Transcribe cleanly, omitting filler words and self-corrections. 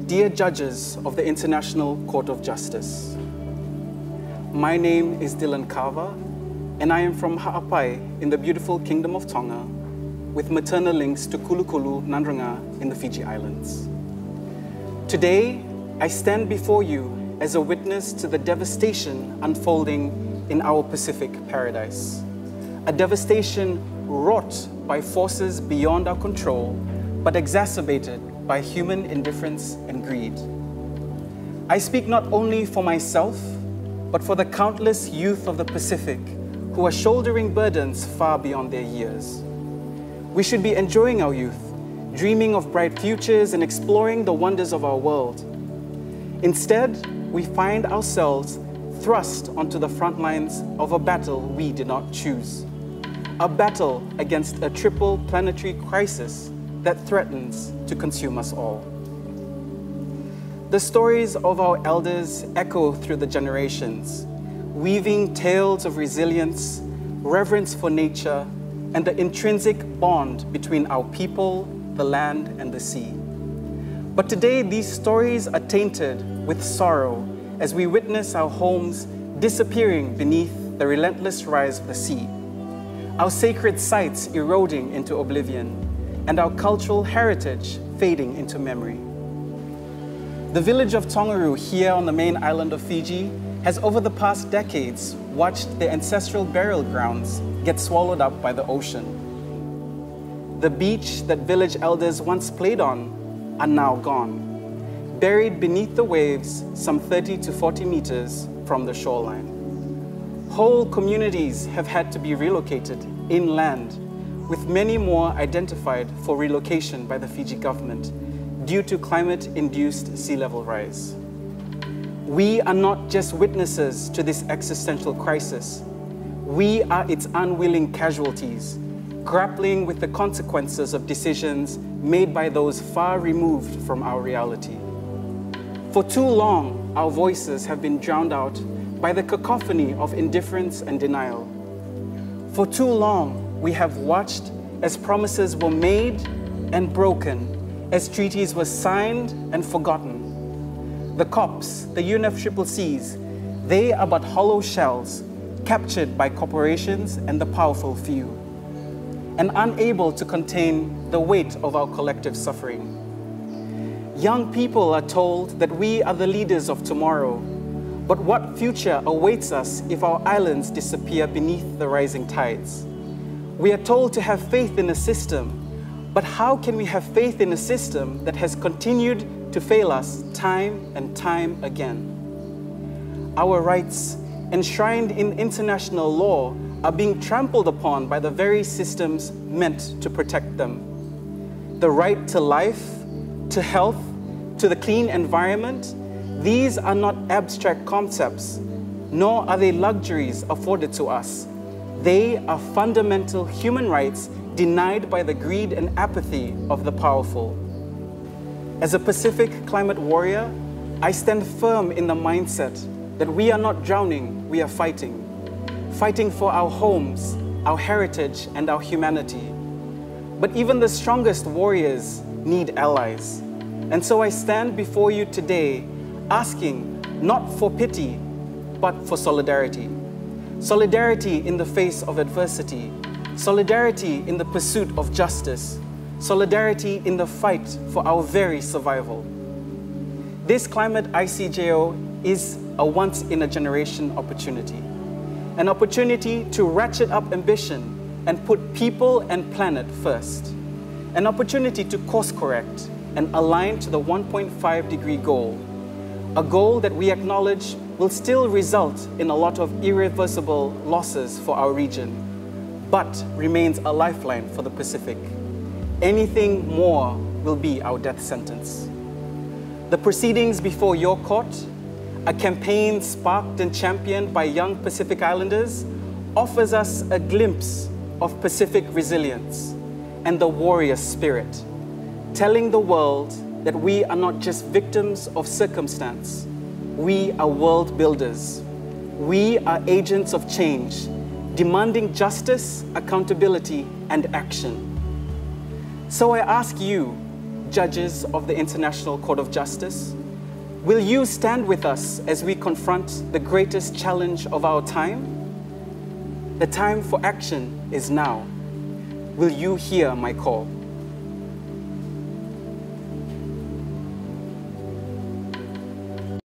dear judges of the International Court of Justice. My name is Dylan Kava, and I am from Ha'apai in the beautiful Kingdom of Tonga, with maternal links to Kulukulu, Nandranga in the Fiji Islands. Today, I stand before you as a witness to the devastation unfolding in our Pacific paradise. A devastation wrought by forces beyond our control, but exacerbated by human indifference and greed. I speak not only for myself, but for the countless youth of the Pacific who are shouldering burdens far beyond their years. We should be enjoying our youth, dreaming of bright futures and exploring the wonders of our world. Instead, we find ourselves thrust onto the front lines of a battle we did not choose. A battle against a triple planetary crisis that threatens to consume us all. The stories of our elders echo through the generations, weaving tales of resilience, reverence for nature, and the intrinsic bond between our people, the land, and the sea. But today, these stories are tainted with sorrow as we witness our homes disappearing beneath the relentless rise of the sea, our sacred sites eroding into oblivion, and our cultural heritage fading into memory. The village of Tongariro here on the main island of Fiji has over the past decades watched their ancestral burial grounds get swallowed up by the ocean. The beach that village elders once played on are now gone, buried beneath the waves some 30 to 40 meters from the shoreline. Whole communities have had to be relocated inland, with many more identified for relocation by the Fiji government due to climate-induced sea level rise. We are not just witnesses to this existential crisis. We are its unwilling casualties, grappling with the consequences of decisions made by those far removed from our reality. For too long, our voices have been drowned out by the cacophony of indifference and denial. For too long, we have watched as promises were made and broken, as treaties were signed and forgotten. The COPs, the UNFCCCs, they are but hollow shells captured by corporations and the powerful few, and unable to contain the weight of our collective suffering. Young people are told that we are the leaders of tomorrow, but what future awaits us if our islands disappear beneath the rising tides? We are told to have faith in a system, but how can we have faith in a system that has continued to fail us time and time again? Our rights, enshrined in international law, are being trampled upon by the very systems meant to protect them. The right to life, to health, to the clean environment, these are not abstract concepts, nor are they luxuries afforded to us. They are fundamental human rights denied by the greed and apathy of the powerful. As a Pacific climate warrior, I stand firm in the mindset that we are not drowning, we are fighting. Fighting for our homes, our heritage, and our humanity. But even the strongest warriors need allies. And so I stand before you today asking not for pity, but for solidarity. Solidarity in the face of adversity. Solidarity in the pursuit of justice. Solidarity in the fight for our very survival. This climate ICJO is a once-in-a-generation opportunity. An opportunity to ratchet up ambition and put people and planet first. An opportunity to course correct and align to the 1.5-degree goal. A goal that we acknowledge will still result in a lot of irreversible losses for our region, but remains a lifeline for the Pacific. Anything more will be our death sentence. The proceedings before your court, a campaign sparked and championed by young Pacific Islanders, offers us a glimpse of Pacific resilience and the warrior spirit, telling the world that we are not just victims of circumstance. We are world builders. We are agents of change, demanding justice, accountability, and action. So I ask you, judges of the International Court of Justice, will you stand with us as we confront the greatest challenge of our time? The time for action is now. Will you hear my call?